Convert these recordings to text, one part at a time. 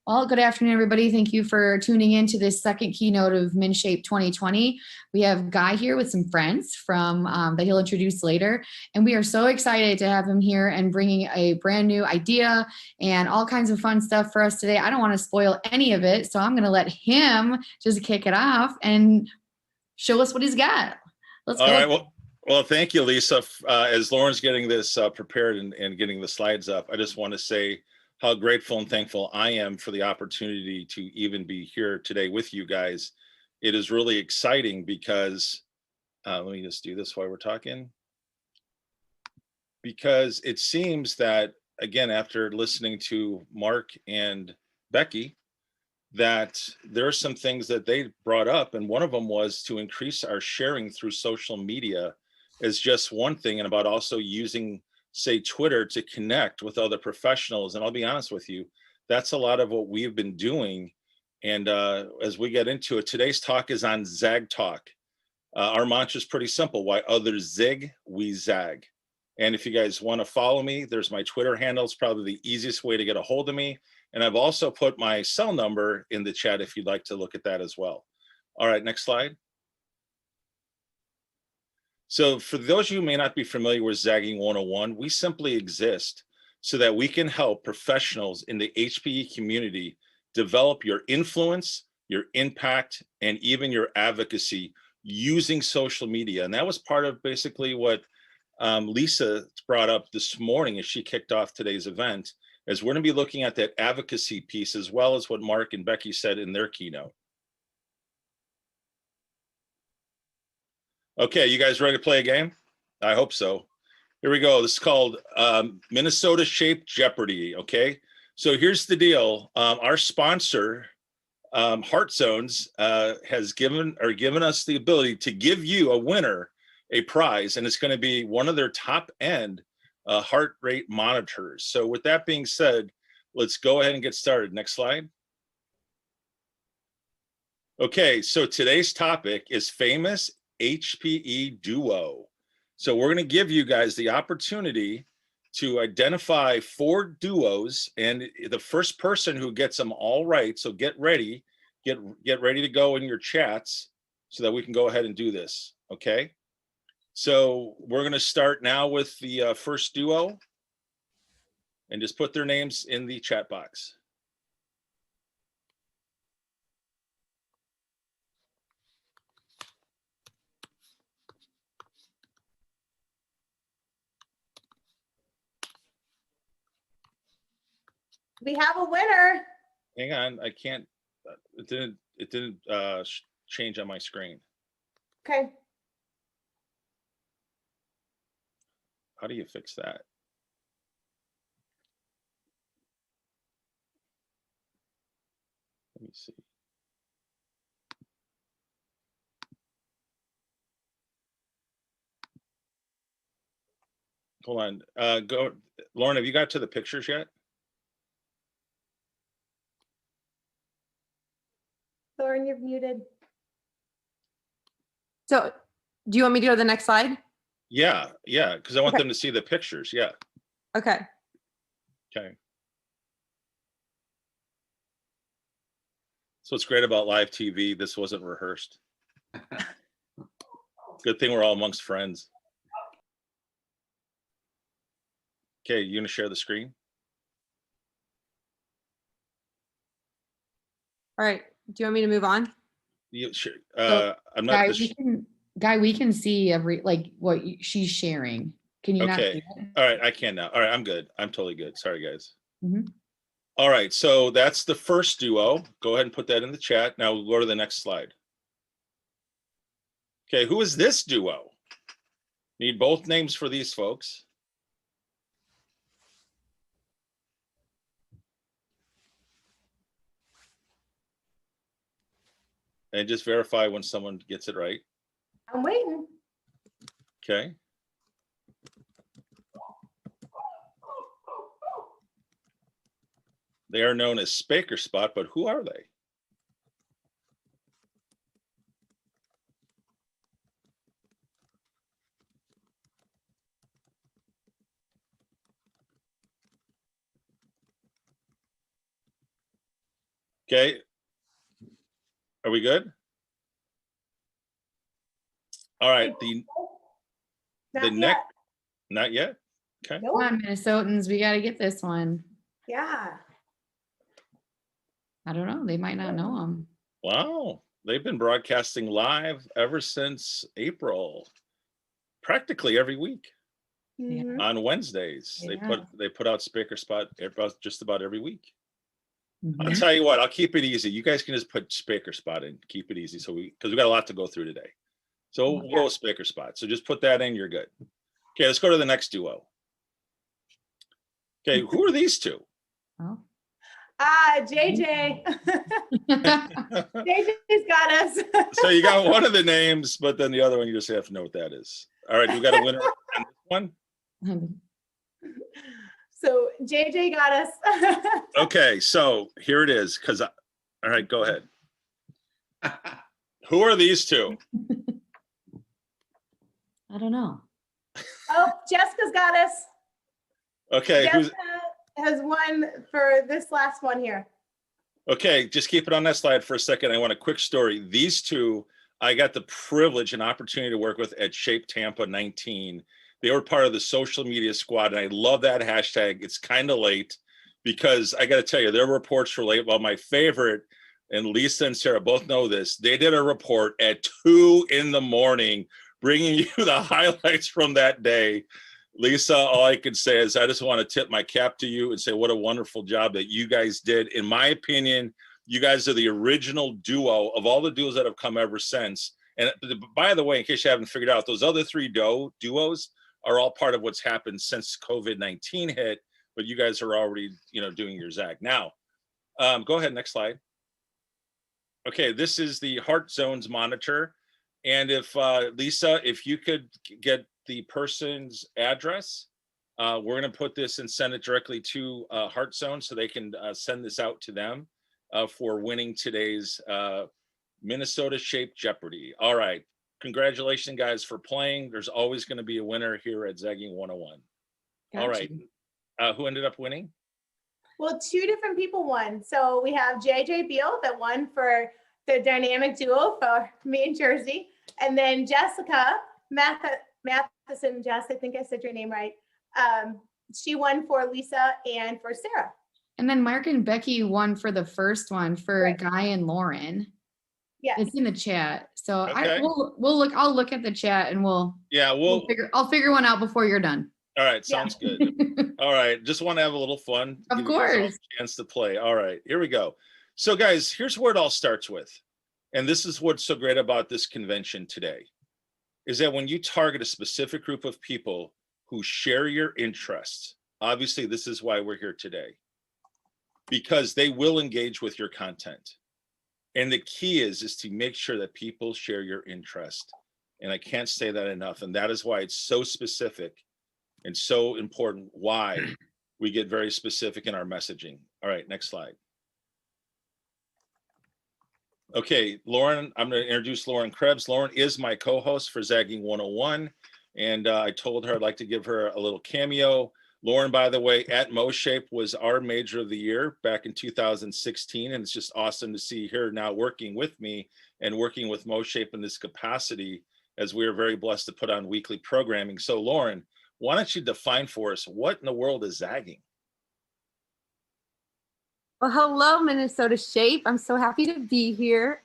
Well, good afternoon, everybody. Thank you for tuning in to this second keynote of MinShape 2020. We have Guy here with some friends from that he'll introduce later. And we are so excited to have him here and bringing a brand new idea and all kinds of fun stuff for us today. I don't want to spoil any of it, so I'm going to let him just kick it off and show us what he's got. Let's go. All right. Well, thank you, Lisa. As Lauren's getting this prepared and getting the slides up, I just want to say how grateful and thankful I am for the opportunity to even be here today with you guys. It is really exciting because, let me just do this while we're talking. Because it seems that, again, after listening to Mark and Becky, that there are some things that they brought up, and one of them was to increase our sharing through social media as just one thing, and about also using, say, Twitter to connect with other professionals. And I'll be honest with you, that's a lot of what we've been doing. And as we get into it, today's talk is on ZAGTalk. Our mantra is pretty simple: why others zig, we zag. And if you guys want to follow me, there's my Twitter handle. It's probably the easiest way to get a hold of me. And I've also put my cell number in the chat if you'd like to look at that as well. All right, next slide. So for those of you who may not be familiar with Zagging 101, we simply exist so that we can help professionals in the HPE community develop your influence, your impact, and even your advocacy using social media. And that was part of basically what Lisa brought up this morning as she kicked off today's event, as we're going to be looking at that advocacy piece as well as what Mark and Becky said in their keynote. Okay, you guys ready to play a game? I hope so. Here we go. This is called Minnesota Shaped Jeopardy. Okay, so here's the deal. Our sponsor, Heart Zones, has given us the ability to give you a winner a prize, and it's going to be one of their top end heart rate monitors. So with that being said, let's go ahead and get started. Next slide. Okay, so today's topic is famous HPE duo. So we're going to give you guys the opportunity to identify 4 duos, and the first person who gets them all right, so get ready to go in your chats so that we can go ahead and do this. Okay, so we're going to start now with the first duo, and just put their names in the chat box. We have a winner. Hang on, I can't. It didn't change on my screen. Okay. How do you fix that? Let me see. Hold on. Go, Lauren. Have you got to the pictures yet? Lauren, you're muted. So do you want me to go to the next slide? Yeah, because I want them to see the pictures. Yeah. Okay. Okay. So what's great about live TV, this wasn't rehearsed. Good thing we're all amongst friends. Okay, you gonna share the screen? All right. Do you want me to move on? You, sure. So, I'm not. Guy, we can see what she's sharing. Can you not see it? All right, I can now. All right, I'm good. I'm totally good. Sorry, guys. Mm-hmm. All right, so that's the first duo. Go ahead and put that in the chat. Now we'll go to the next slide. Okay, who is this duo? Need both names for these folks. And just verify when someone gets it right. I'm waiting. Okay. They are known as Spaker Spot, but who are they? Okay. Are we good? All right. The Not the yet. next, not yet. Okay. Come Nope. on, Minnesotans, we got to get this one. Yeah. I don't know. They might not know them. Wow. They've been broadcasting live ever since April, practically every week Mhm. on Wednesdays. Yeah. They put out Speaker Spot just about every week. I'll Mhm. tell you what, I'll keep it easy. You guys can just put Speaker Spot in, keep it easy. So because we got a lot to go through today. So we'll go with Speaker Spot. So just put that in, you're good. Okay, let's go to the next duo. Okay, who are these two? Oh. JJ. JJ's got us. So you got one of the names, but then the other one you just have to know what that is. All right, we got a winner on this one. So JJ got us. Okay, so here it is. All right, go ahead. Who are these two? I don't know. Oh, Jessica's got us. Okay, who's Jessica has won for this last one here. okay? Just keep it on that slide for a second. I want a quick story. These two, I got the privilege and opportunity to work with at Shape Tampa 19. They were part of the social media squad, and I love that hashtag. It's kind of late because I got to tell you, their reports were late. Well, my favorite, and Lisa and Sarah both know this, they did a report at 2 a.m, bringing you the highlights from that day. Lisa, all I can say is I just want to tip my cap to you and say what a wonderful job that you guys did. In my opinion, you guys are the original duo of all the duos that have come ever since. And by the way, in case you haven't figured out, those other three duos are all part of what's happened since COVID-19 hit, but you guys are already, doing your Zag. Now, go ahead, next slide. Okay, this is the Heart Zones monitor. And if Lisa, if you could get the person's address, we're going to put this and send it directly to Heart Zone so they can send this out to them for winning today's Minnesota shaped Jeopardy. All right. Congratulations, guys, for playing. There's always going to be a winner here at Zagging 101. All right. Who ended up winning? Well, two different people won. So we have JJ Beal that won for the dynamic duo for me and Jersey. And then Jessica Matheson, Jess, I think I said your name right. She won for Lisa and for Sarah. And then Mark and Becky won for the first one for Right. Guy and Lauren. Yes. It's in the chat. So Okay. we'll look. I'll look at the chat and I'll figure one out before you're done. All right, sounds good. All right, just want to have a little fun. Of give you guys all course. a chance to play. All right, here we go. So guys, here's where it all starts with. And this is what's so great about this convention today, is that when you target a specific group of people who share your interests, obviously this is why we're here today, because they will engage with your content. And the key is to make sure that people share your interest. And I can't say that enough. And that is why it's so specific and so important, why we get very specific in our messaging. All right, next slide. Okay, Lauren, I'm going to introduce Lauren Krebs. Lauren is my co-host for Zagging 101. And I told her I'd like to give her a little cameo. Lauren, by the way, at MoShape was our Major of the Year back in 2016. And it's just awesome to see her now working with me and working with MoShape in this capacity, as we are very blessed to put on weekly programming. So Lauren, why don't you define for us what in the world is zagging? Well, hello, Minnesota Shape. I'm so happy to be here.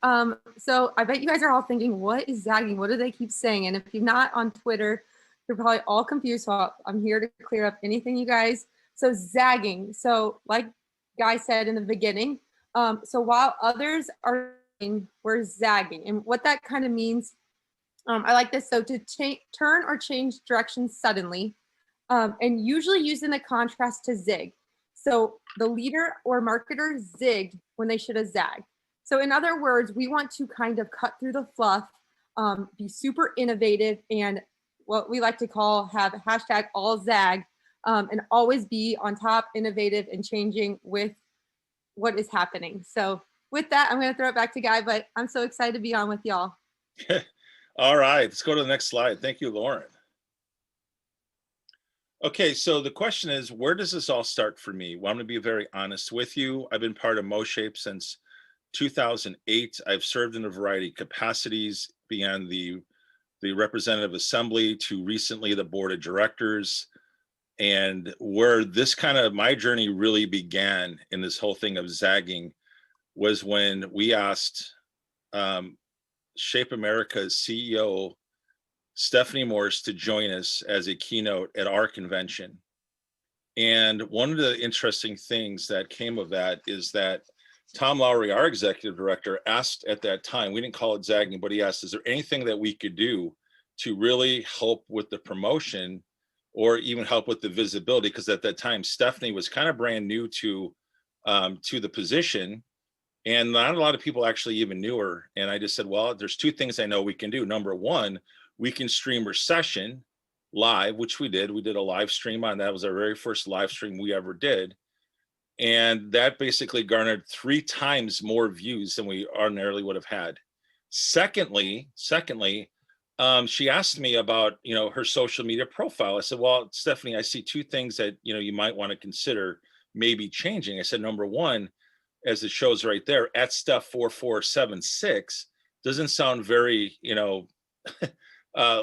So I bet you guys are all thinking, what is zagging? What do they keep saying? And if you're not on Twitter, you're probably all confused. So I'm here to clear up anything, you guys. So zagging. So like Guy said in the beginning, so while others are, we're zagging. And what that kind of means, I like this. So to turn or change direction suddenly, and usually used in the contrast to zig. So the leader or marketer zigged when they should have zagged. So in other words, we want to kind of cut through the fluff, be super innovative, and what we like to call have hashtag all zag, and always be on top, innovative, and changing with what is happening. So with that, I'm going to throw it back to Guy, but I'm so excited to be on with y'all. All right, let's go to the next slide. Thank you, Lauren. Okay, so the question is, where does this all start for me? Well, I'm going to be very honest with you. I've been part of MoShape since 2008. I've served in a variety of capacities, beyond the representative assembly to recently the board of directors. And where this kind of my journey really began in this whole thing of zagging was when we asked Shape America's CEO, Stephanie Morse, to join us as a keynote at our convention. And one of the interesting things that came of that is that Tom Lowry, our executive director, asked at that time, we didn't call it zagging, but he asked, is there anything that we could do to really help with the promotion or even help with the visibility? Because at that time, Stephanie was kind of brand new to the position, and not a lot of people actually even knew her. And I just said, well, there's two things I know we can do. Number one, we can stream her session live, which we did. We did a live stream on that. It was our very first live stream we ever did. And that basically garnered 3 times more views than we ordinarily would have had. Secondly, she asked me about, her social media profile. I said, well, Stephanie, I see 2 things that, you might want to consider maybe changing. I said, number one, as it shows right there, at Steph 4476 doesn't sound very,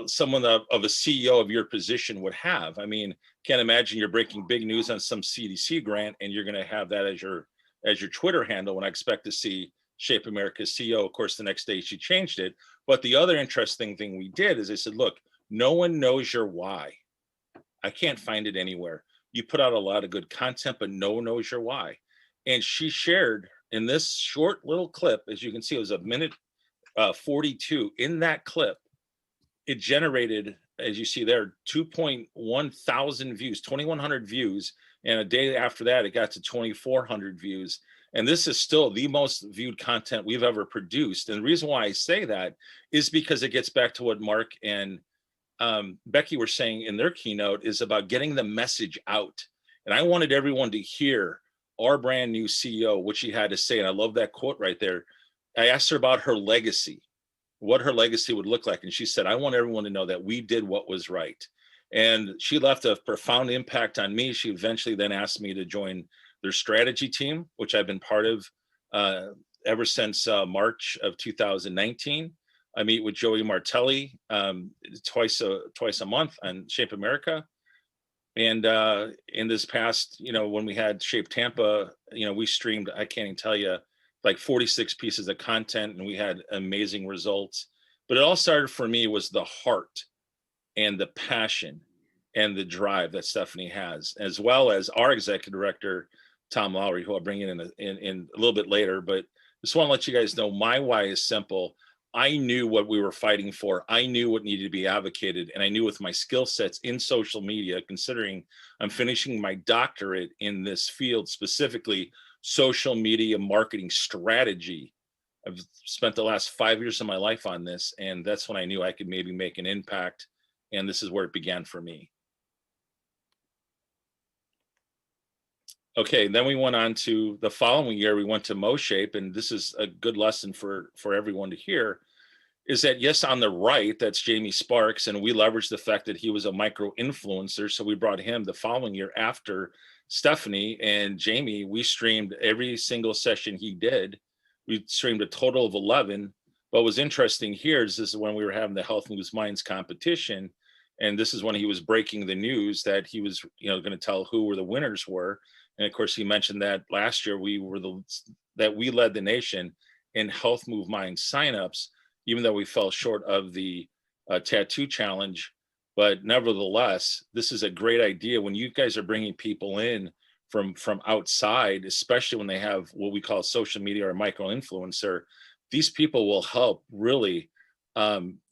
someone of a CEO of your position would have. I mean, can't imagine you're breaking big news on some CDC grant and you're going to have that as your Twitter handle, when I expect to see Shape America's CEO. Of course, the next day she changed it. But the other interesting thing we did is I said, look, no one knows your why. I can't find it anywhere. You put out a lot of good content, but no one knows your why. And she shared in this short little clip, as you can see, it was a minute 42. In that clip, it generated, as you see there, 2.1 thousand views, 2,100 views. And a day after that, it got to 2,400 views. And this is still the most viewed content we've ever produced. And the reason why I say that is because it gets back to what Mark and Becky were saying in their keynote, is about getting the message out. And I wanted everyone to hear our brand new CEO, what she had to say. And I love that quote right there. I asked her about her legacy, what her legacy would look like. And she said, I want everyone to know that we did what was right. And she left a profound impact on me. She eventually then asked me to join their strategy team, which I've been part of ever since March of 2019. I meet with Joey Martelli twice a month on Shape America. And in this past, when we had Shape Tampa, we streamed, I can't even tell you, like 46 pieces of content, and we had amazing results. But it all started for me was the heart and the passion and the drive that Stephanie has, as well as our executive director, Tom Lowry, who I'll bring in a little bit later. But just want to let you guys know my why is simple. I knew what we were fighting for. I knew what needed to be advocated. And I knew with my skill sets in social media, considering I'm finishing my doctorate in this field, specifically social media marketing strategy. I've spent the last 5 years of my life on this. And that's when I knew I could maybe make an impact. And this is where it began for me. Okay, then we went on to the following year, we went to MoShape, and this is a good lesson for everyone to hear, is that yes, on the right, that's Jamie Sparks, and we leveraged the fact that he was a micro influencer. So we brought him the following year after Stephanie and Jamie. We streamed every single session he did. We streamed a total of 11. What was interesting here is this is when we were having the Health Moves Minds competition. And this is when he was breaking the news that he was, going to tell who were the winners were. And of course, he mentioned that last year we led the nation in Health Move Minds signups, even though we fell short of the tattoo challenge. But nevertheless, this is a great idea when you guys are bringing people in from outside, especially when they have what we call social media or micro influencer. These people will help really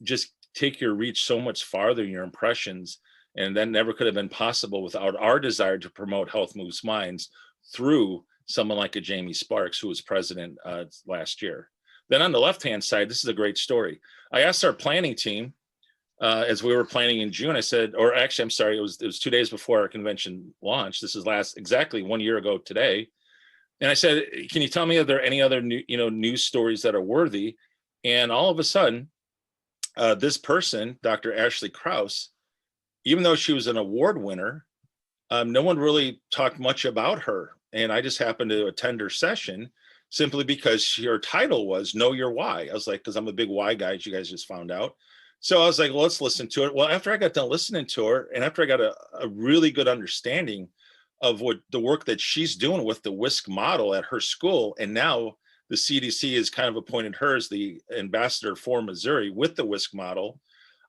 just take your reach so much farther in your impressions. And that never could have been possible without our desire to promote Health Moves Minds through someone like a Jamie Sparks, who was president last year. Then on the left-hand side, this is a great story. I asked our planning team as we were planning in June, I said, or actually, I'm sorry, it was 2 days before our convention launched. This is exactly 1 year ago today. And I said, can you tell me, are there any other news stories that are worthy? And all of a sudden, this person, Dr. Ashley Krause, even though she was an award winner, no one really talked much about her. and I just happened to attend her session simply because her title was Know Your Why. I was like, because I'm a big why guy, as you guys just found out. So I was like, well, let's listen to it. Well, after I got done listening to her, and after I got a really good understanding of what the work that she's doing with the WISC model at her school, and now the CDC has kind of appointed her as the ambassador for Missouri with the WISC model,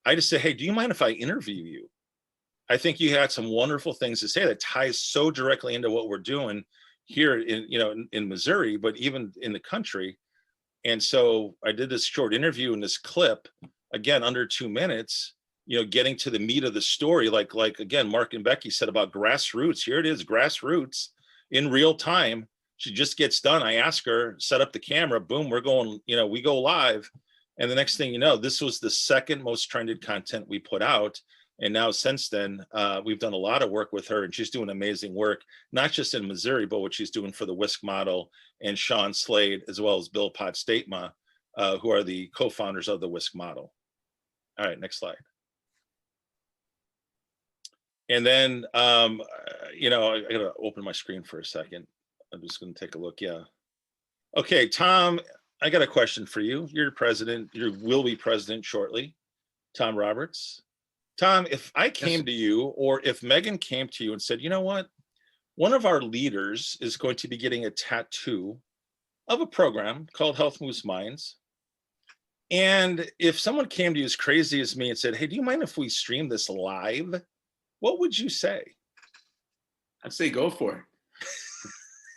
I just said, hey, do you mind if I interview you? I think you had some wonderful things to say that ties so directly into what we're doing here in Missouri, but even in the country. And so I did this short interview in this clip, again, under 2 minutes, getting to the meat of the story. Like again, Mark and Becky said about grassroots. Here it is, grassroots in real time. She just gets done. I ask her, set up the camera, boom, we're going, we go live. And the next thing you know, this was the second most trended content we put out. And now since then, we've done a lot of work with her, and she's doing amazing work, not just in Missouri, but what she's doing for the WISC model and Sean Slade, as well as Bill Potstatema, who are the co-founders of the WISC model. All right, next slide. And then, I gotta open my screen for a second. I'm just gonna take a look, yeah. Okay, Tom, I got a question for you. You're president, you will be president shortly, Tom Roberts. Tom, if I came to you, or if Megan came to you and said, you know what, one of our leaders is going to be getting a tattoo of a program called Health Moves Minds. And if someone came to you as crazy as me and said, hey, do you mind if we stream this live? What would you say? I'd say go for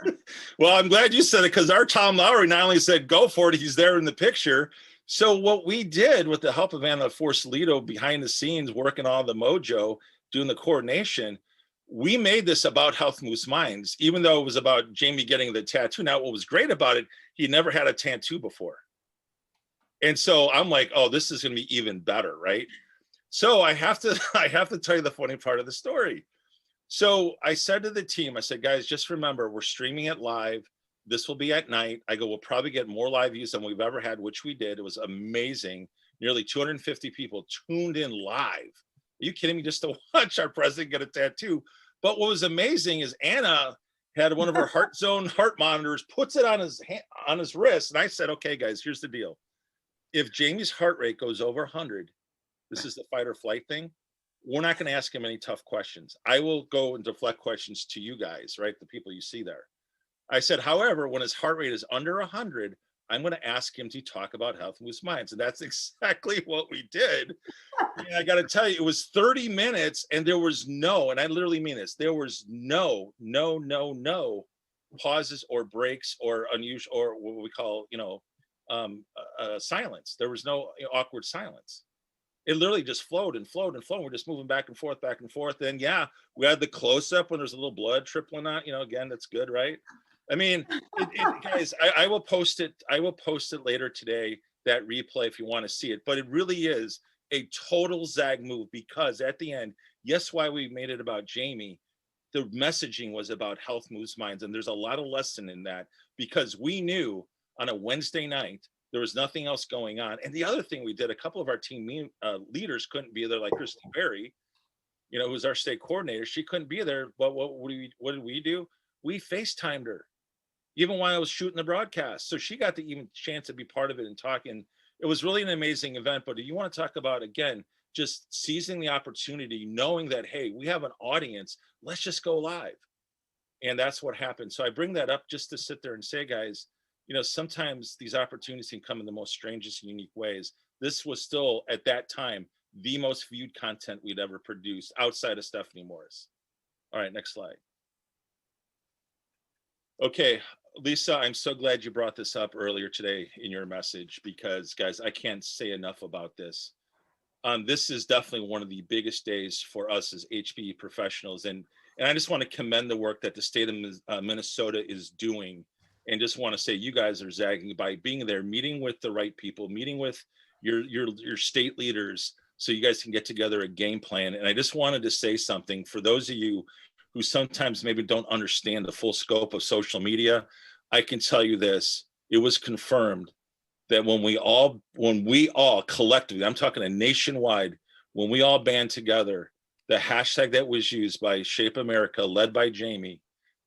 it. Well, I'm glad you said it, because our Tom Lowry not only said go for it, he's there in the picture. So what we did, with the help of Anna Forcelito behind the scenes, working on the mojo, doing the coordination, we made this about Health Moves Minds, even though it was about Jamie getting the tattoo. Now, what was great about it, he never had a tattoo before. And so I'm like, oh, this is going to be even better, right? So I have to tell you the funny part of the story. So I said to the team, I said, guys, just remember, we're streaming it live. This will be at night. I go, we'll probably get more live views than we've ever had, which we did. It was amazing. Nearly 250 people tuned in live. Are you kidding me? Just to watch our president get a tattoo. But what was amazing is Anna had one of her heart zone heart monitors, puts it on his hand, on his wrist. And I said, okay, guys, here's the deal. If Jamie's heart rate goes over 100, this is the fight or flight thing, we're not going to ask him any tough questions. I will go and deflect questions to you guys, right? The people you see there. I said, however, when his heart rate is under 100, I'm going to ask him to talk about Health Moves Minds. And that's exactly what we did. And I got to tell you, it was 30 minutes and there was no, and I literally mean this, there was no pauses or breaks or unusual, or what we call, silence. There was no awkward silence. It literally just flowed and flowed and flowed. We're just moving back and forth. And yeah, we had the close up when there's a little blood trickling out, again, that's good, right? I mean, guys, I will post it. I will post it later today, that replay, if you want to see it. But it really is a total Zag move, because at the end, yes, why we made it about Jamie, the messaging was about Health Moves Minds. And there's a lot of lesson in that, because we knew on a Wednesday night, there was nothing else going on. And the other thing we did, a couple of our team leaders couldn't be there, like Christy Berry, who's our state coordinator. She couldn't be there. But what did we do? We FaceTimed her, even while I was shooting the broadcast. So she got the even chance to be part of it and talking. It was really an amazing event. But do you want to talk about, again, just seizing the opportunity, knowing that, hey, we have an audience, let's just go live. And that's what happened. So I bring that up just to sit there and say, guys, sometimes these opportunities can come in the most strangest and unique ways. This was still, at that time, the most viewed content we'd ever produced outside of Stephanie Morris. All right, next slide. Okay, Lisa, I'm so glad you brought this up earlier today in your message, because, guys, I can't say enough about this. This is definitely one of the biggest days for us as HPE professionals. And I just want to commend the work that the state of Minnesota is doing. And just want to say, you guys are zagging by being there, meeting with the right people, meeting with your state leaders, so you guys can get together a game plan. And I just wanted to say something for those of you who sometimes maybe don't understand the full scope of social media. I can tell you this: it was confirmed that when we all collectively, I'm talking a nationwide, when we all band together, the hashtag that was used by Shape America, led by Jamie,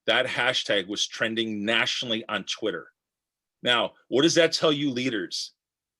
that hashtag was trending nationally on Twitter. Now, what does that tell you leaders?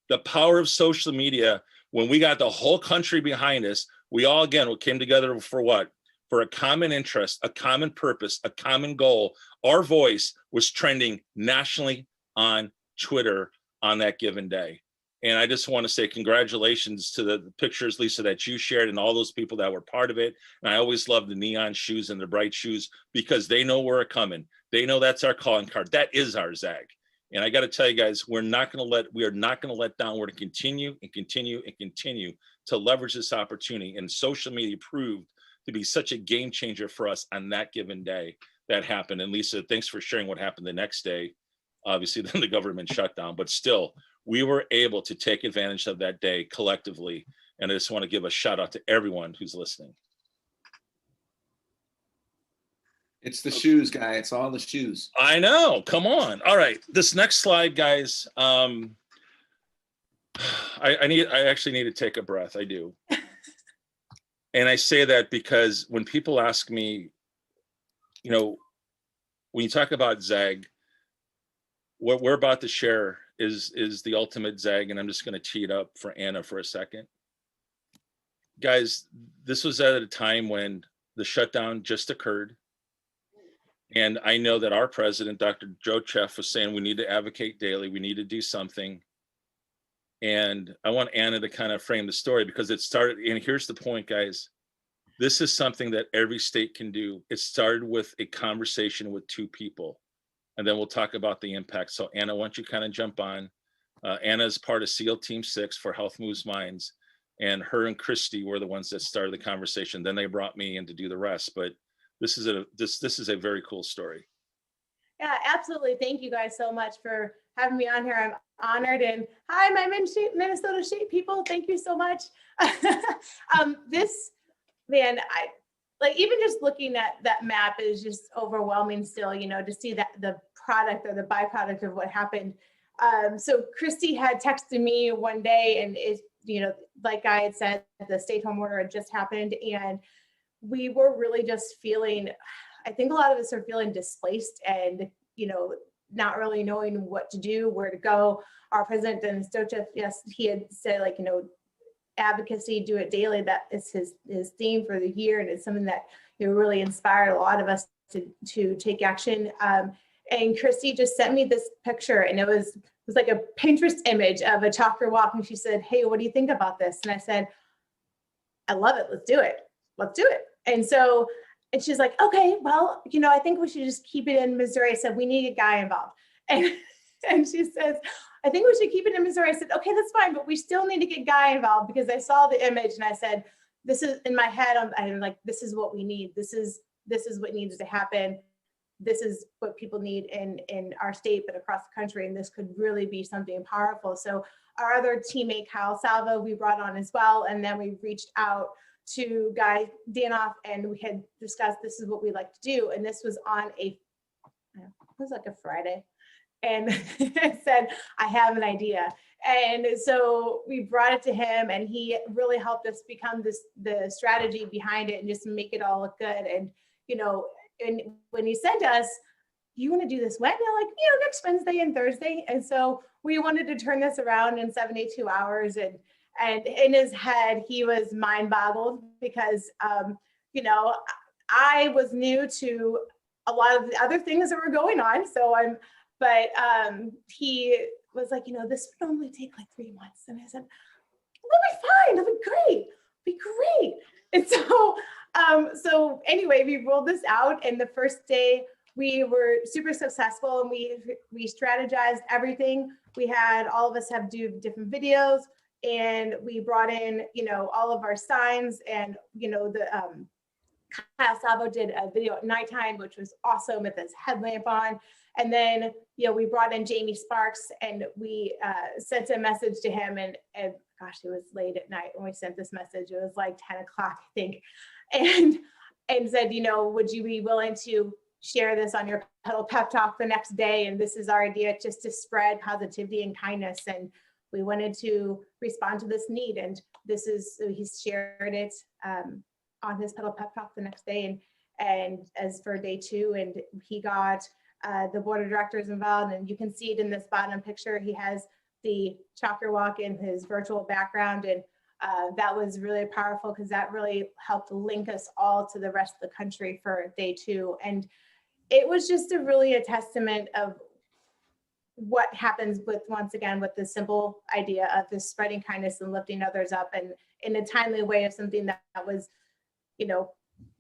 The power of social media, when we got the whole country behind us, we all, again, came together for what? For a common interest, a common purpose, a common goal. Our voice was trending nationally on Twitter on that given day. And I just want to say congratulations to the pictures, Lisa, that you shared and all those people that were part of it. And I always love the neon shoes and the bright shoes because they know we're coming. They know that's our calling card. That is our Zag. And I got to tell you guys, we are not going to let down. We're to continue and continue and continue to leverage this opportunity. And social media proved to be such a game changer for us on that given day that happened. And Lisa, thanks for sharing what happened the next day. Obviously, then the government shut down, but still, we were able to take advantage of that day collectively. And I just want to give a shout out to everyone who's listening. It's the shoes, guy. It's all the shoes. I know. Come on. All right. This next slide, guys. I actually need to take a breath. I do. And I say that because when people ask me, you know, when you talk about Zag, what we're about to share is the ultimate Zag, and I'm just going to tee it up for Anna for a second. Guys, this was at a time when the shutdown just occurred. And I know that our president, Dr. Joe Cheff, was saying we need to advocate daily. We need to do something. And I want Anna to kind of frame the story because it started, and here's the point, guys. This is something that every state can do. It started with a conversation with two people. And then we'll talk about the impact. So Anna, why don't you kind of jump on? Anna is part of SEAL Team 6 for Health Moves Minds. And her and Christy were the ones that started the conversation. Then they brought me in to do the rest. But this is a very cool story. Yeah, absolutely. Thank you guys so much for having me on here. I'm honored. And hi, my Minnesota Shape people. Thank you so much. This, man, I like even just looking at that map is just overwhelming still, you know, to see that the product or the byproduct of what happened. So Christy had texted me one day and it, you know, like I had said, the stay-at-home order had just happened and we were really just feeling, I think a lot of us are feeling displaced and, you know, not really knowing what to do, where to go. Our president, Dennis Stochev, yes, he had said like, you know, advocacy, do it daily. That is his theme for the year. And it's something that, you know, really inspired a lot of us to take action. And Christy just sent me this picture and it was like a Pinterest image of a chakra walk. And she said, hey, what do you think about this? And I said, I love it. Let's do it. Let's do it. And so, and she's like, okay, well, you know, I think we should just keep it in Missouri. I said, we need a guy involved. And she says, I think we should keep it in Missouri. I said, okay, that's fine, but we still need to get Guy involved because I saw the image and I said, this is in my head. I'm like, this is what we need. This is what needs to happen. This is what people need in our state, but across the country. And this could really be something powerful. So our other teammate, Kyle Salvo, we brought on as well. And then we reached out to Guy Danhoff and we had discussed this is what we like to do. And this was on it was like a Friday. And I said, I have an idea. And so we brought it to him and he really helped us become the strategy behind it and just make it all look good. And, you know, and when he sent us, you want to do this when? They're like, you know, next Wednesday and Thursday. And so we wanted to turn this around in 72 hours. And in his head, he was mind boggled because, you know, I was new to a lot of the other things that were going on. So but he was like, you know, this would normally take like 3 months. And I said, we'll be fine. It'll be great. It'll be great. And so, so anyway, we rolled this out and the first day we were super successful and we strategized everything. We had all of us have do different videos and we brought in, you know, all of our signs and, you know, the Kyle Salvo did a video at nighttime, which was awesome with his headlamp on. And then, you know, we brought in Jamie Sparks and we sent a message to him and gosh, it was late at night when we sent this message. It was like 10 o'clock, I think. And said, you know, would you be willing to share this on your pedal pep talk the next day? And this is our idea just to spread positivity and kindness. And we wanted to respond to this need. And this is, so he shared it on his pedal pep talk the next day. and as for day 2, and he got the board of directors involved, and you can see it in this bottom picture. He has the chapter walk in his virtual background, and that was really powerful because that really helped link us all to the rest of the country for day 2. And it was just really a testament of what happens with, once again, with the simple idea of this spreading kindness and lifting others up, and in a timely way, of something that was, you know,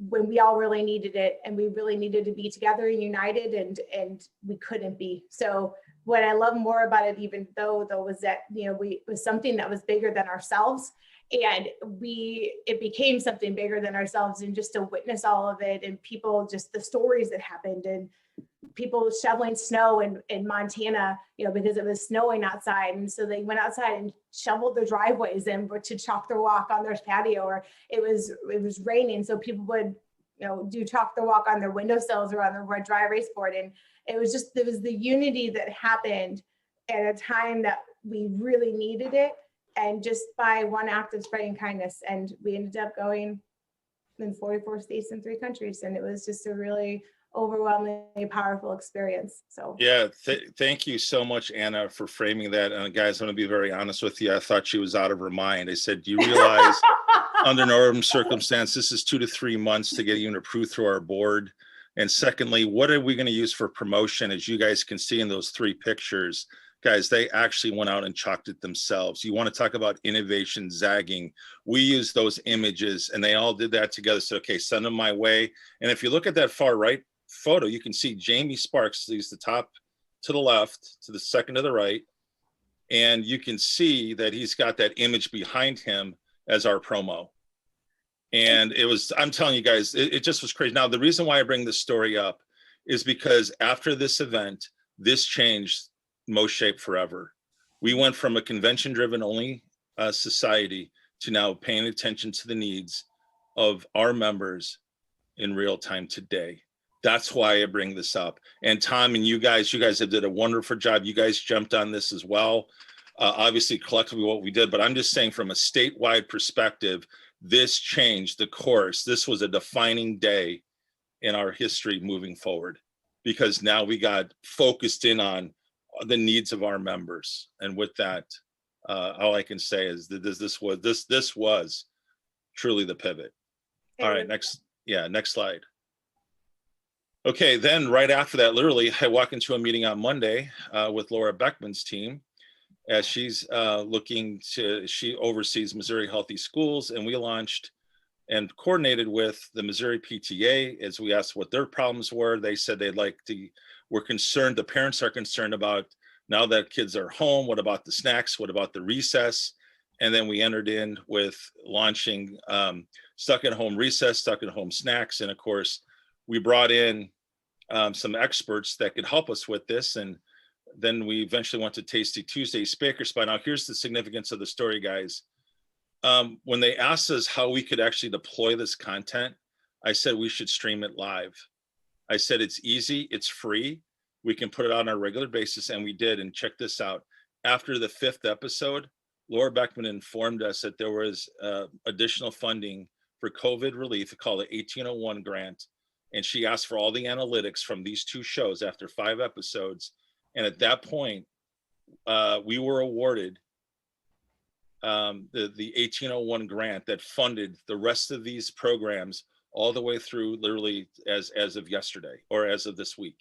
when we all really needed it, and we really needed to be together and united, and we couldn't be. So what I love more about it, even though was that, you know, it was something that was bigger than ourselves, and it became something bigger than ourselves, and just to witness all of it, and people, just the stories that happened, and people shoveling snow in Montana, you know, because it was snowing outside. And so they went outside and shoveled their driveways and to chalk their walk on their patio, or it was raining. So people would, you know, do chalk their walk on their windowsills or on their dry erase board. And it was the unity that happened at a time that we really needed it. And just by one act of spreading kindness. And we ended up going in 44 states and 3 countries. And it was just a really overwhelmingly powerful experience. So yeah, thank you so much, Anna, for framing that. And guys, I'm going to be very honest with you. I thought she was out of her mind. I said, do you realize under normal circumstances, this is 2 to 3 months to get even approved through our board? And secondly, what are we going to use for promotion? As you guys can see in those 3 pictures, guys, they actually went out and chalked it themselves. You want to talk about innovation, zagging. We used those images and they all did that together. So, okay, send them my way. And if you look at that far right photo, you can see Jamie Sparks. He's the top to the left, to the second to the right. And you can see that he's got that image behind him as our promo. And it was, I'm telling you guys, it just was crazy. Now, the reason why I bring this story up is because after this event, this changed Most Shape forever. We went from a convention-driven only society to now paying attention to the needs of our members in real time today. That's why I bring this up. And Tom and you guys have did a wonderful job. You guys jumped on this as well. Obviously, collectively what we did, but I'm just saying from a statewide perspective, this changed the course. This was a defining day in our history moving forward, because now we got focused in on the needs of our members. And with that, all I can say is that this was truly the pivot. All right, next slide. Okay, then right after that, literally, I walk into a meeting on Monday with Laura Beckman's team, as she oversees Missouri Healthy Schools, and we launched and coordinated with the Missouri PTA as we asked what their problems were. They said we're concerned, the parents are concerned about, now that kids are home, what about the snacks? What about the recess? And then we entered in with launching Stuck at Home Recess, Stuck at Home Snacks. And of course, we brought in some experts that could help us with this. And then we eventually went to Tasty Tuesday Baker Spot. Now, here's the significance of the story, guys. When they asked us how we could actually deploy this content, I said we should stream it live. I said it's easy, it's free. We can put it on a regular basis, and we did. And check this out. After the 5th episode, Laura Beckman informed us that there was additional funding for COVID relief called the 1801 grant. And she asked for all the analytics from these 2 shows after 5 episodes. And at that point, we were awarded the 1801 grant that funded the rest of these programs all the way through literally as of yesterday or as of this week.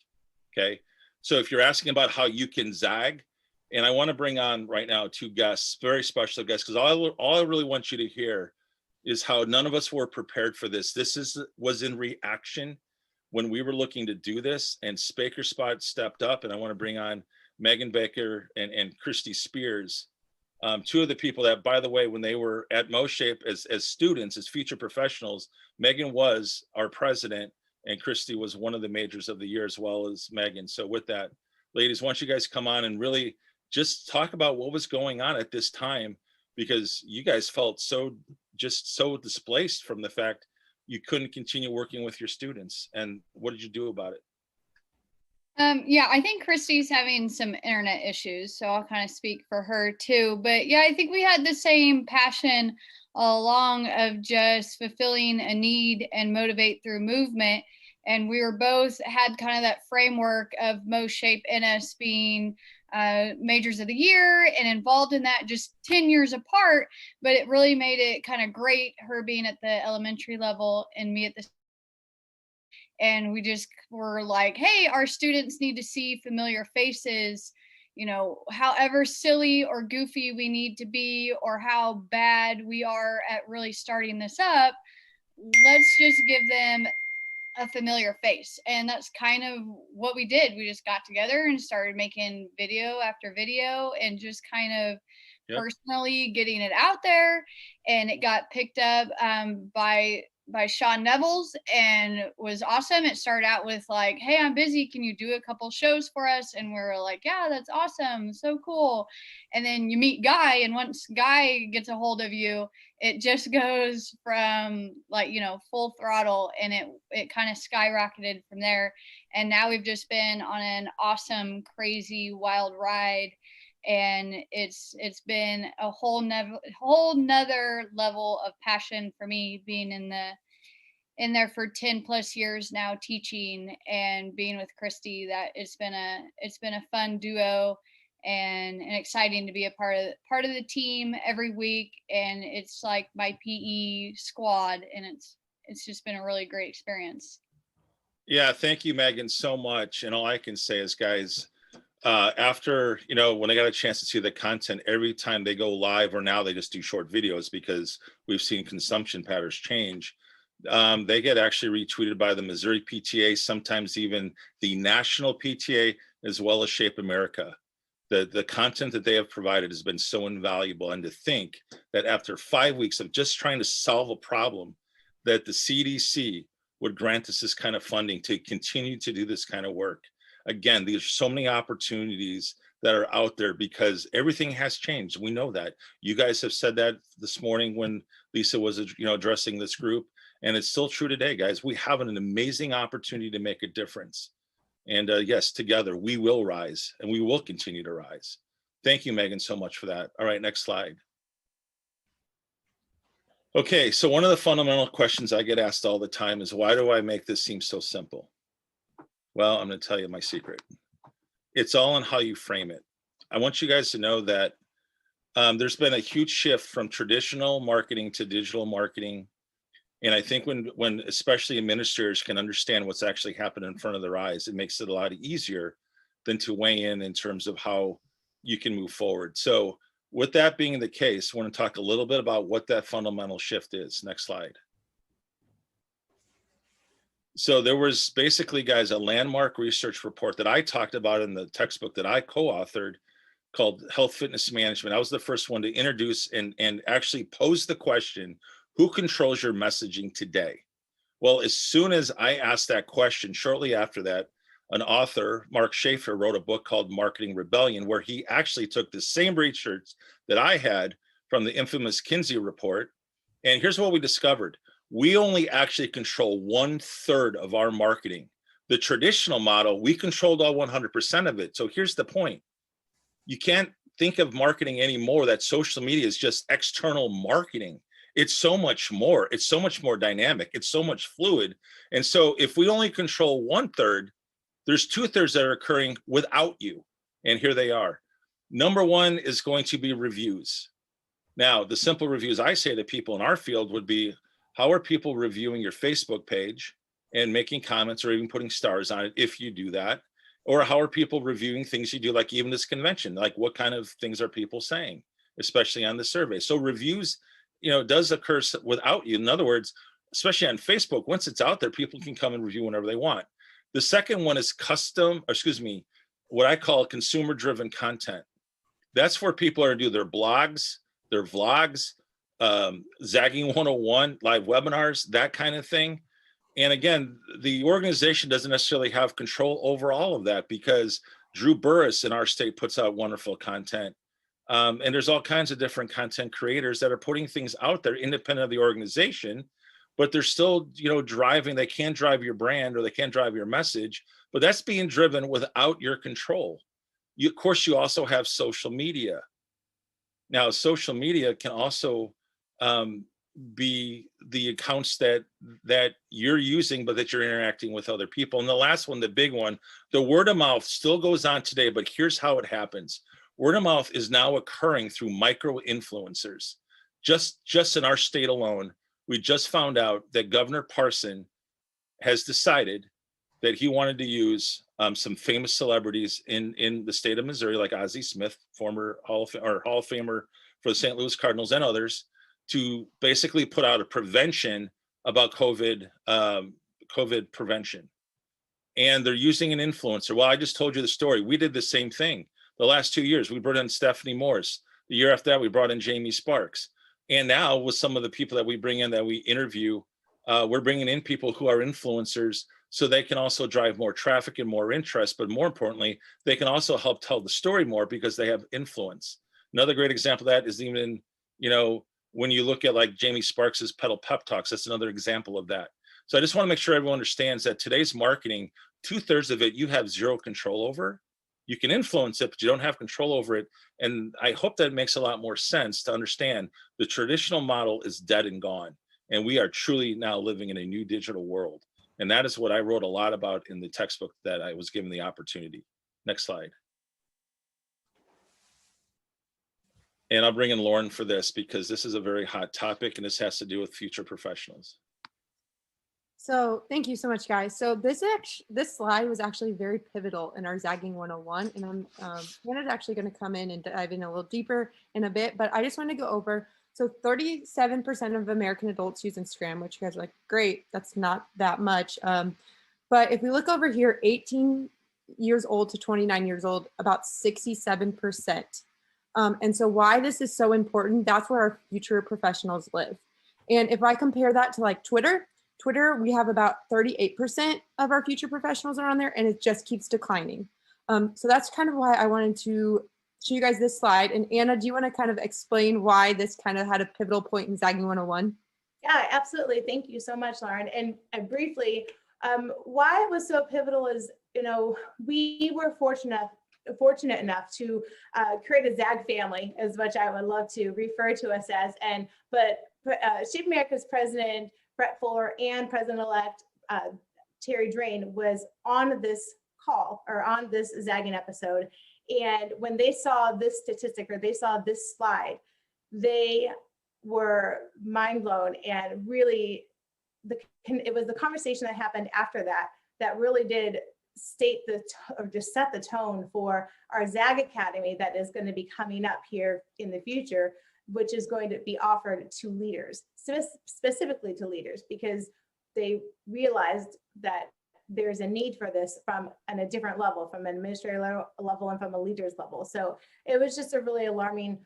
Okay. So if you're asking about how you can zag, and I want to bring on right now 2 guests, very special guests, because all I really want you to hear is how none of us were prepared for this. This was in reaction when we were looking to do this, and Baker Spot stepped up. And I want to bring on Megan Baker and Christy Spears, 2 of the people that, by the way, when they were at Most Shape as students, as future professionals, Megan was our president, and Christy was one of the majors of the year, as well as Megan. So with that, ladies, why don't you guys come on and really just talk about what was going on at this time, because you guys felt so displaced from the fact you couldn't continue working with your students. And what did you do about it? Yeah, I think Christy's having some internet issues, so I'll kind of speak for her too. But yeah, I think we had the same passion all along of just fulfilling a need and motivate through movement. And we were both had kind of that framework of Most Shape NS being majors of the year and involved in that just 10 years apart. But it really made it kind of great, her being at the elementary level and me at the, and we just were like, hey, our students need to see familiar faces, you know, however silly or goofy we need to be or how bad we are at really starting this up, let's just give them a familiar face. And that's kind of what we did. We just got together and started making video after video and just kind of personally getting it out there. And it got picked up by Sean Neville's and was awesome. It started out with like, hey, I'm busy, can you do a couple shows for us? And we were like, yeah, that's awesome, so cool. And then you meet Guy, and once Guy gets a hold of you, it just goes from like, you know, full throttle, and it kind of skyrocketed from there. And now we've just been on an awesome, crazy, wild ride. And it's been a whole nother level of passion for me, being in there for 10 plus years now, teaching and being with Christy. That it's been a fun duo and exciting to be a part of the team every week. And it's like my PE squad, and it's just been a really great experience. Yeah, thank you, Megan, so much. And all I can say is, guys, after, you know, when I got a chance to see the content, every time they go live, or now they just do short videos because we've seen consumption patterns change, they get actually retweeted by the Missouri PTA, sometimes even the national PTA, as well as Shape America. The content that they have provided has been so invaluable. And to think that after 5 weeks of just trying to solve a problem, that the CDC would grant us this kind of funding to continue to do this kind of work. Again, there's so many opportunities that are out there because everything has changed. We know that. You guys have said that this morning when Lisa was, you know, addressing this group, and it's still true today, guys. We have an amazing opportunity to make a difference. And yes, together we will rise, and we will continue to rise. Thank you, Megan, so much for that. All right, next slide. Okay, so one of the fundamental questions I get asked all the time is, why do I make this seem so simple? Well, I'm going to tell you my secret. It's all in how you frame it. I want you guys to know that there's been a huge shift from traditional marketing to digital marketing. And I think when especially administrators can understand what's actually happening in front of their eyes, it makes it a lot easier than to weigh in terms of how you can move forward. So with that being the case, I want to talk a little bit about what that fundamental shift is. Next slide. So there was basically, guys, a landmark research report that I talked about in the textbook that I co-authored called Health Fitness Management. I was the first one to introduce and actually pose the question, who controls your messaging today? Well, as soon as I asked that question, shortly after that, an author, Mark Schaefer, wrote a book called Marketing Rebellion, where he actually took the same research that I had from the infamous Kinsey report. And here's what we discovered. We only actually control 1/3 of our marketing. The traditional model, we controlled all 100% of it. So here's the point. You can't think of marketing anymore that social media is just external marketing. It's so much more. It's so much more dynamic. It's so much fluid. And so if we only control 1/3, there's 2/3 that are occurring without you. And here they are. Number one is going to be reviews. Now, the simple reviews I say to people in our field would be, how are people reviewing your Facebook page and making comments or even putting stars on it if you do that? Or how are people reviewing things you do, like even this convention? Like what kind of things are people saying, especially on the survey? So reviews, you know, does occur without you. In other words, especially on Facebook, once it's out there, people can come and review whenever they want. The second one is what I call consumer-driven content. That's where people are going to do their blogs, their vlogs, Zagging 101, live webinars, that kind of thing. And again, the organization doesn't necessarily have control over all of that because Drew Burris in our state puts out wonderful content. And there's all kinds of different content creators that are putting things out there independent of the organization, but they're still, you know, driving. They can drive your brand or they can drive your message, but that's being driven without your control. Of course, you also have social media. Now, social media can also be the accounts that you're using, but that you're interacting with other people. And the last one, the big one, the word of mouth still goes on today, but here's how it happens. Word of mouth is now occurring through micro influencers. Just in our state alone, we just found out that Governor Parson has decided that he wanted to use some famous celebrities in the state of Missouri, like Ozzie Smith, former Hall of Famer for the St. Louis Cardinals and others, to basically put out a prevention about COVID prevention. And they're using an influencer. Well, I just told you the story. We did the same thing. The last 2 years, we brought in Stephanie Morse. The year after that, we brought in Jamie Sparks. And now with some of the people that we bring in, that we interview, we're bringing in people who are influencers, so they can also drive more traffic and more interest. But more importantly, they can also help tell the story more because they have influence. Another great example of that is even, when you look at like Jamie Sparks's Pedal Pep Talks, that's another example of that. So I just want to make sure everyone understands that today's marketing, 2/3 of it, you have zero control over. You can influence it, but you don't have control over it. And I hope that makes a lot more sense to understand the traditional model is dead and gone. And we are truly now living in a new digital world. And that is what I wrote a lot about in the textbook that I was given the opportunity. Next slide. And I'll bring in Lauren for this because this is a very hot topic and this has to do with future professionals. So thank you so much, guys. So this slide was actually very pivotal in our Zagging 101, and Hannah's actually going to come in and dive in a little deeper in a bit, but I just want to go over. So 37% of American adults use Instagram, which you guys are like, great, that's not that much. But if we look over here, 18 years old to 29 years old, about 67%. And so why this is so important, that's where our future professionals live. And if I compare that to like Twitter, we have about 38% of our future professionals are on there, and it just keeps declining. So that's kind of why I wanted to show you guys this slide. And Anna, do you want to kind of explain why this kind of had a pivotal point in Zagging 101? Yeah, absolutely. Thank you so much, Lauren. And briefly, why it was so pivotal is, we were fortunate enough to create a Zag family, as much I would love to refer to us as. But Shape America's president, Brett Fuller, and President-elect Terry Drain was on this call, or on this Zagging episode. And when they saw this statistic, or they saw this slide, they were mind blown. And really, it was the conversation that happened after that really did set the tone for our Zag Academy that is going to be coming up here in the future, which is going to be offered to leaders, specifically to leaders, because they realized that there's a need for this from a different level, from an administrative level and from a leader's level. So it was just a really alarming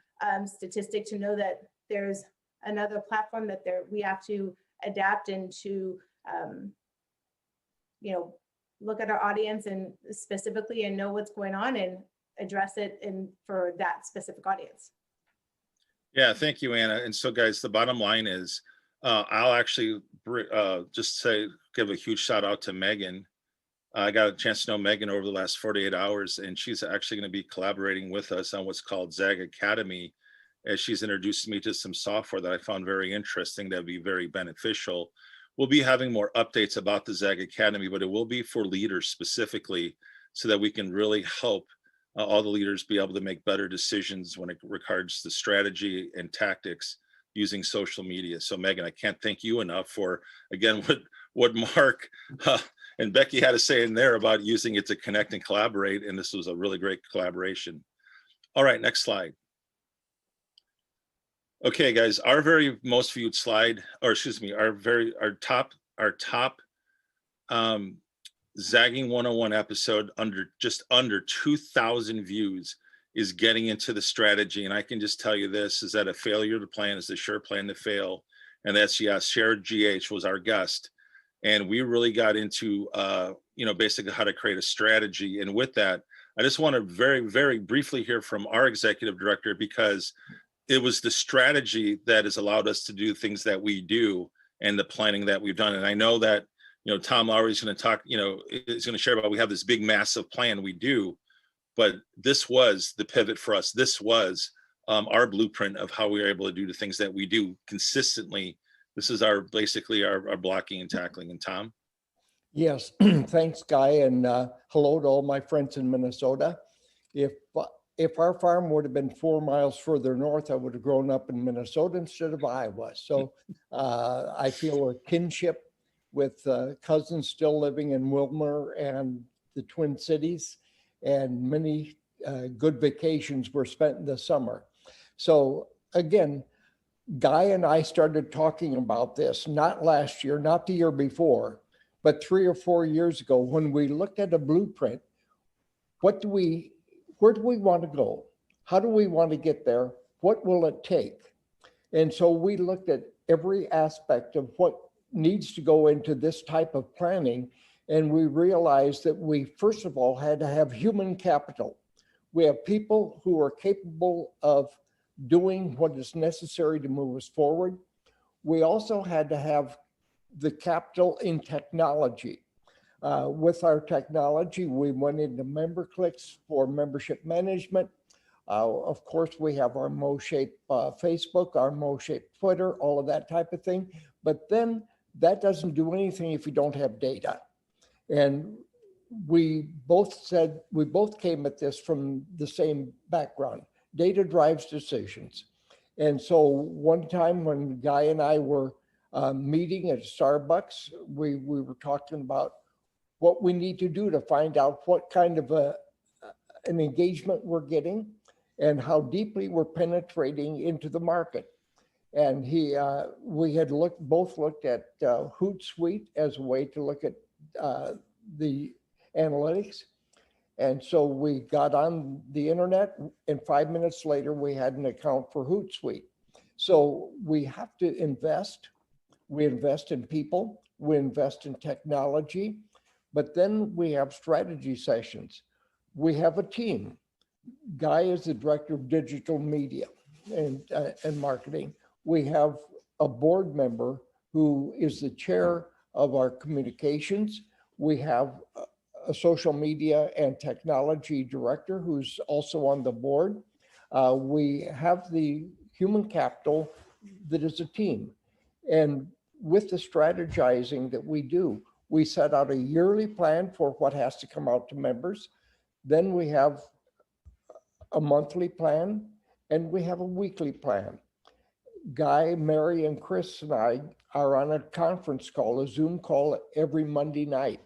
statistic to know that there's another platform that we have to adapt and to, look at our audience and specifically and know what's going on and address it for that specific audience. Yeah, thank you, Anna. And so guys, the bottom line is, I'll actually just give a huge shout out to Megan. I got a chance to know Megan over the last 48 hours, and she's actually going to be collaborating with us on what's called Zag Academy, as she's introduced me to some software that I found very interesting that would be very beneficial. We'll be having more updates about the Zag Academy, but it will be for leaders specifically, so that we can really help all the leaders be able to make better decisions when it regards to strategy and tactics using social media. So Megan, I can't thank you enough for, again, what Mark and Becky had to say in there about using it to connect and collaborate. And this was a really great collaboration. All right, next slide. Okay, guys, our very most viewed slide, or excuse me, our top Zagging 101 episode, just under 2,000 views, is getting into the strategy. And I can just tell you this, is that a failure to plan is the sure plan to fail. And that's, yes, Shared GH was our guest. And we really got into, basically how to create a strategy. And with that, I just want to very, very briefly hear from our executive director, because it was the strategy that has allowed us to do things that we do and the planning that we've done. And I know that, Tom Lowry's going to talk, is going to share about, we have this big, massive plan we do, but this was the pivot for us. This was our blueprint of how we are able to do the things that we do consistently. This is basically our blocking and tackling. And Tom? Yes, thanks, Guy, and hello to all my friends in Minnesota. If our farm would have been 4 miles further north, I would have grown up in Minnesota instead of Iowa. So I feel a kinship with cousins still living in Wilmer and the Twin Cities, and many good vacations were spent in the summer. So again, Guy and I started talking about this, not last year, not the year before, but 3 or 4 years ago, when we looked at a blueprint. Where do we want to go? How do we want to get there? What will it take? And so we looked at every aspect of what needs to go into this type of planning. And we realized that we, first of all, had to have human capital. We have people who are capable of doing what is necessary to move us forward. We also had to have the capital in technology. With our technology, we went into member clicks for membership management. Of course, we have our MoShape Facebook, our MoShape Twitter, all of that type of thing. But then that doesn't do anything if you don't have data. And we both came at this from the same background. Data drives decisions. And so one time when Guy and I were meeting at Starbucks, we were talking about what we need to do to find out what kind of an engagement we're getting and how deeply we're penetrating into the market. And we had both looked at Hootsuite as a way to look at the analytics. And so we got on the internet, and 5 minutes later, we had an account for Hootsuite. So we have to invest. We invest in people, we invest in technology, but then we have strategy sessions. We have a team. Guy is the director of digital media and marketing. We have a board member who is the chair of our communications. We have a social media and technology director who's also on the board. We have the human capital that is a team. And with the strategizing that we do, we set out a yearly plan for what has to come out to members. Then we have a monthly plan, and we have a weekly plan. Guy, Mary, and Chris and I are on a conference call, a Zoom call every Monday night.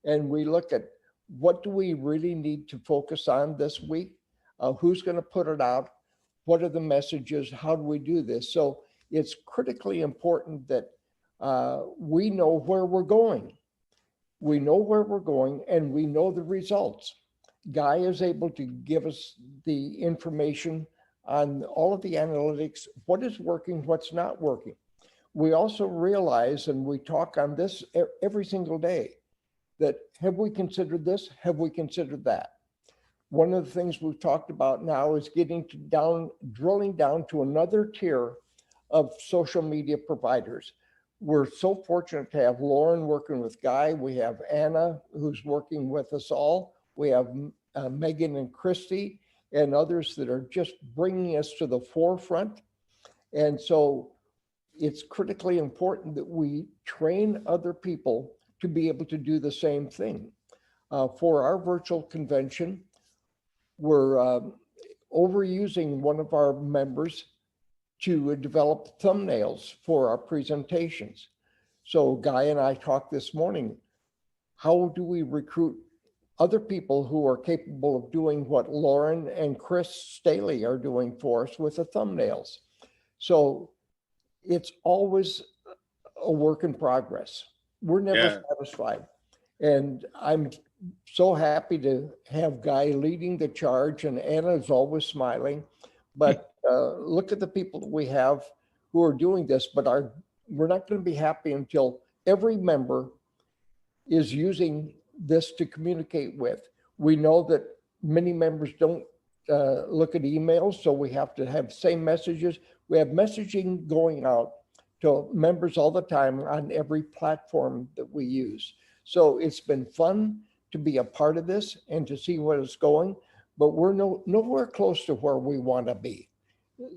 And we look at what do we really need to focus on this week? Who's going to put it out? What are the messages? How do we do this? So it's critically important that we know where we're going. We know where we're going, and we know the results. Guy is able to give us the information on all of the analytics, what is working, what's not working. We also realize, and we talk on this every single day, that have we considered this? Have we considered that? One of the things we've talked about now is drilling down to another tier of social media providers. We're so fortunate to have Lauren working with Guy. We have Anna, who's working with us all. We have Megan and Christy and others that are just bringing us to the forefront. And so it's critically important that we train other people to be able to do the same thing. For our virtual convention, we're overusing one of our members to develop thumbnails for our presentations. So Guy and I talked this morning, how do we recruit other people who are capable of doing what Lauren and Chris Staley are doing for us with the thumbnails? So it's always a work in progress. We're never satisfied. And I'm so happy to have Guy leading the charge, and Anna is always smiling. But look at the people that we have who are doing this, but we're not going to be happy until every member is using this to communicate with. We know that many members don't look at emails, so we have to have same messages. We have messaging going out to members all the time on every platform that we use. So it's been fun to be a part of this and to see where it's going, but we're nowhere close to where we want to be.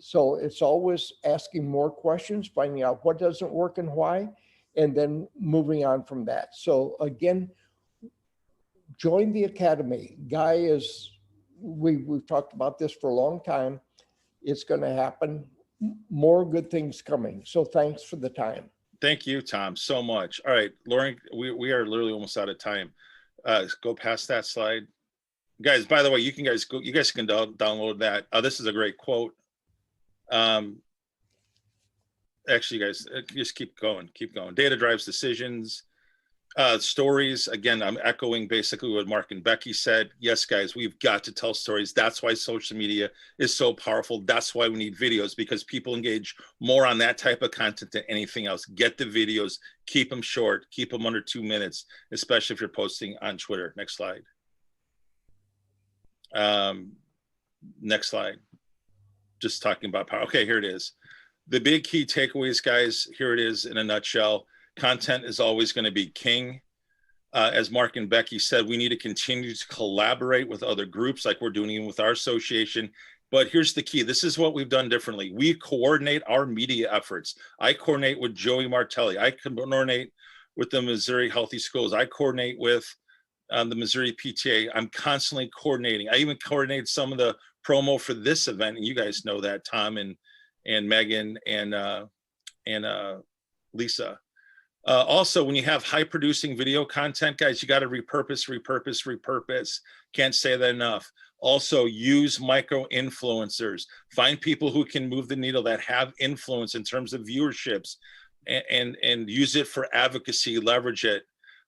So it's always asking more questions, finding out what doesn't work and why, and then moving on from that. So again, join the academy. Guy is, we've talked about this for a long time. It's going to happen. More good things coming. So thanks for the time. Thank you, Tom, so much. All right, Lauren, we are literally almost out of time. Go past that slide. Guys, by the way, you guys can download that. This is a great quote. Actually, guys, just keep going. Data drives decisions. Stories, again, I'm echoing basically what Mark and Becky said. Yes, guys, we've got to tell stories. That's why social media is so powerful. That's why we need videos, because people engage more on that type of content than anything else. Get the videos, keep them short, keep them under 2 minutes, especially if you're posting on Twitter. Next slide. Next slide. Just talking about power. Okay, here it is. The big key takeaways, guys, here it is in a nutshell. Content is always going to be king. As Mark and Becky said, we need to continue to collaborate with other groups like we're doing with our association. But here's the key. This is what we've done differently. We coordinate our media efforts. I coordinate with Joey Martelli. I coordinate with the Missouri Healthy Schools. I coordinate with the Missouri PTA. I'm constantly coordinating. I even coordinated some of the promo for this event. And you guys know that, Tom and Megan and Lisa. Also, when you have high producing video content, guys, you got to repurpose. Can't say that enough. Also, use micro influencers. Find people who can move the needle, that have influence in terms of viewerships, and use it for advocacy, leverage it.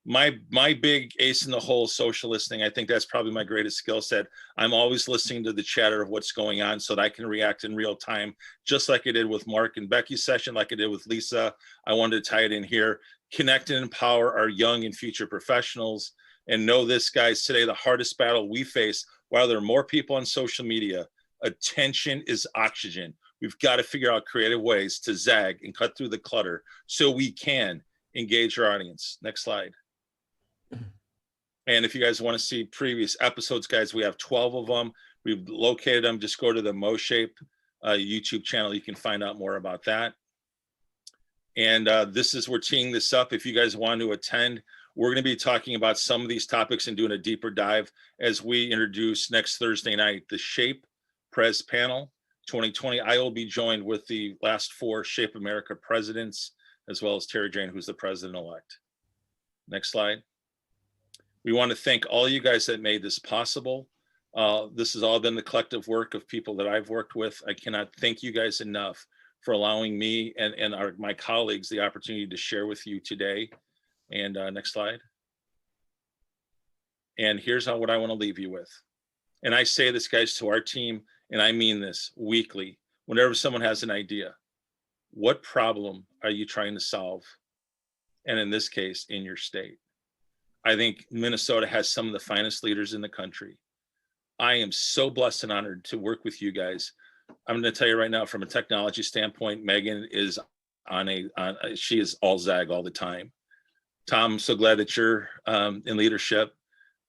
My big ace in the hole, social listening. I think that's probably my greatest skill set. I'm always listening to the chatter of what's going on so that I can react in real time, just like I did with Mark and Becky's session, like I did with Lisa. I wanted to tie it in here. Connect and empower our young and future professionals. And know this, guys, today, the hardest battle we face, while there are more people on social media, attention is oxygen. We've got to figure out creative ways to zag and cut through the clutter so we can engage our audience. Next slide. And if you guys want to see previous episodes, guys, we have 12 of them. We've located them. Just go to the MoShape YouTube channel. You can find out more about that. And we're teeing this up. If you guys want to attend, we're going to be talking about some of these topics and doing a deeper dive as we introduce next Thursday night, the Shape Pres Panel 2020. I will be joined with the last 4 Shape America presidents, as well as Terry Jane, who's the president-elect. Next slide. We want to thank all you guys that made this possible. This has all been the collective work of people that I've worked with. I cannot thank you guys enough for allowing me and my colleagues the opportunity to share with you today. And next slide. And here's what I want to leave you with. And I say this, guys, to our team, and I mean this weekly. Whenever someone has an idea, what problem are you trying to solve? And in this case, in your state. I think Minnesota has some of the finest leaders in the country. I am so blessed and honored to work with you guys. I'm going to tell you right now, from a technology standpoint, Megan is she is all Zag all the time. Tom, I'm so glad that you're in leadership,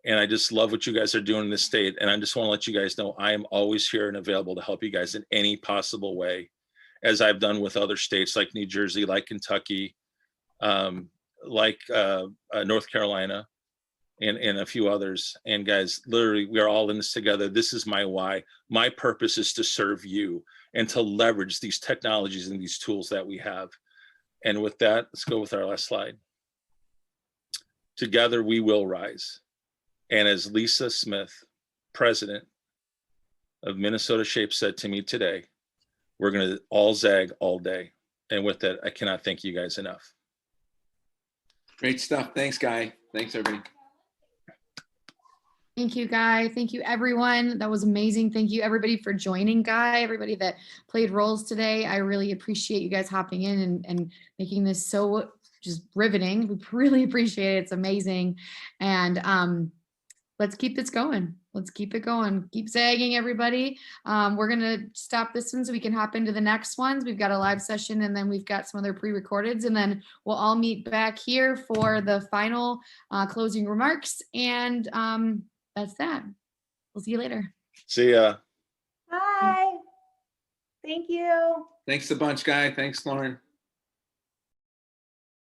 and I just love what you guys are doing in this state. And I just want to let you guys know I am always here and available to help you guys in any possible way, as I've done with other states like New Jersey, like Kentucky, like North Carolina, and a few others. And guys, literally, we are all in this together. This is my why. My purpose is to serve you and to leverage these technologies and these tools that we have. And with that, let's go with our last slide. Together, we will rise. And as Lisa Smith, president of Minnesota Shape, said to me today, we're going to all zag all day. And with that, I cannot thank you guys enough. Great stuff. Thanks, Guy. Thanks, everybody. Thank you, Guy. Thank you, everyone. That was amazing. Thank you, everybody, for joining, Guy, everybody that played roles today. I really appreciate you guys hopping in and making this so just riveting. We really appreciate it. It's amazing. And let's keep this going. Let's keep it going. Keep zagging, everybody. We're going to stop this one so we can hop into the next ones. We've got a live session, and then we've got some other pre-recordeds, and then we'll all meet back here for the final closing remarks. And that's that. We'll see you later. See ya. Bye. Thank you. Thanks a bunch, Guy. Thanks, Lauren.